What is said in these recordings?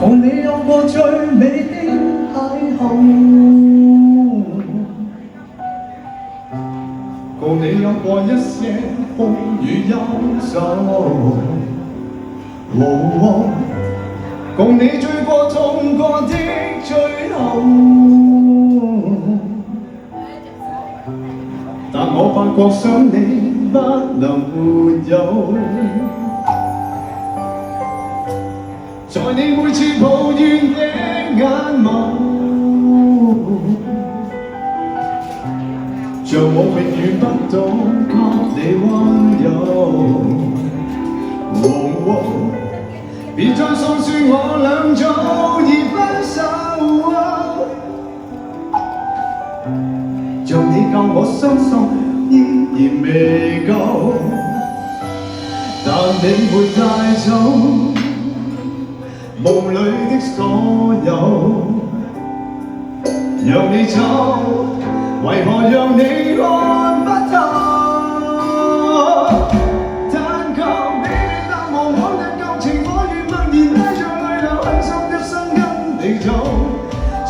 共你有過最美的邂逅，共你有過一些風雨憂愁，共你醉過痛過的最後，但我發覺想你不能沒有。在你每次抱怨的眼眸，像我永遠不懂給你溫柔。別再訴說我倆早已分手，像你教我傷心依然未夠，但你沒帶走夢裏的所有，讓你走，為何讓你看不透？但求你淡忘往日舊情，我願默然帶着淚流，狠心一生跟你走。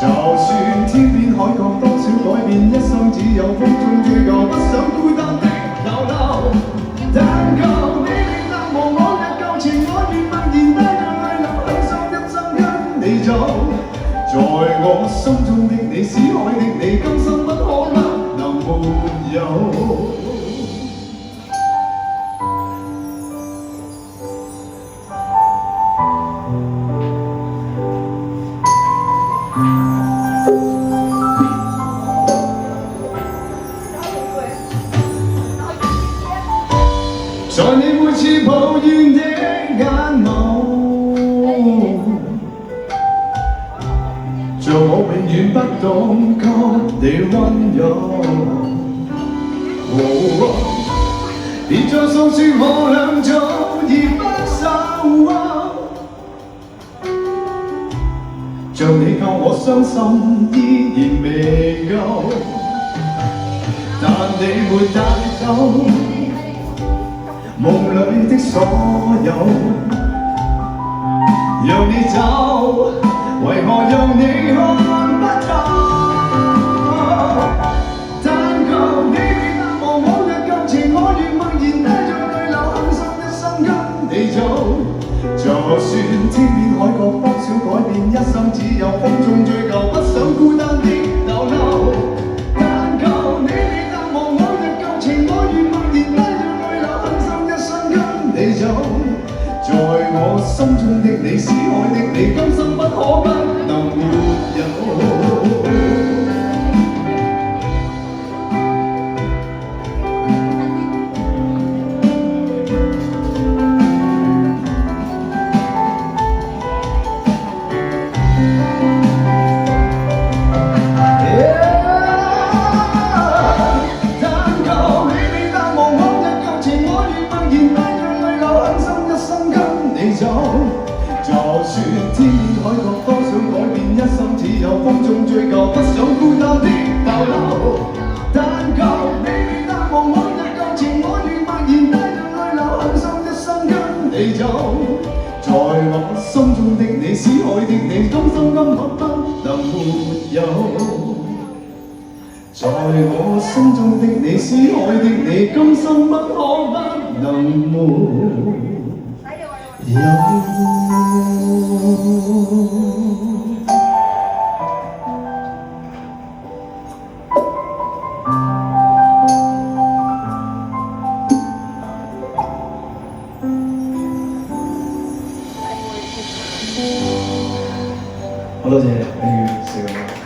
就算天邊海角多少改變，一生只有風中追究，不想孤單的流流。但求你淡忘往日舊情，我願默然帶着淚流。你走，在我心中的你，思海的你，今生不可能沒有。在你每次抱怨的眼眸，像我永遠不懂給你溫柔。別再訴說我倆早已分手，像你教我傷心依然未夠，但你沒帶走夢裏的所有，讓你走，為何讓你看不透？但求你淡忘往日舊情，我願默然帶着淚流，狠心一生跟你走。就算天邊海角多少改變，一生只有風中追究，不想孤單的流流。但求你淡忘往日舊情，我願默然帶着淚流，狠心一生跟你走。在我心中的你，思海的你，今生不可不能沒有。但求你淡忘往日舊情，我願默然帶着淚流，狠心一生跟你走。就算天邊海角多少改變，一生只有風中追究，不想孤單的流流。但求你淡忘往日舊情，我願默然帶着淚流，狠心一生跟你走。在我心中的你，思海的你，今生今刻不能沒有。在我心中的你，思海的你，今生不可不能沒有。好多謝，跟住四個。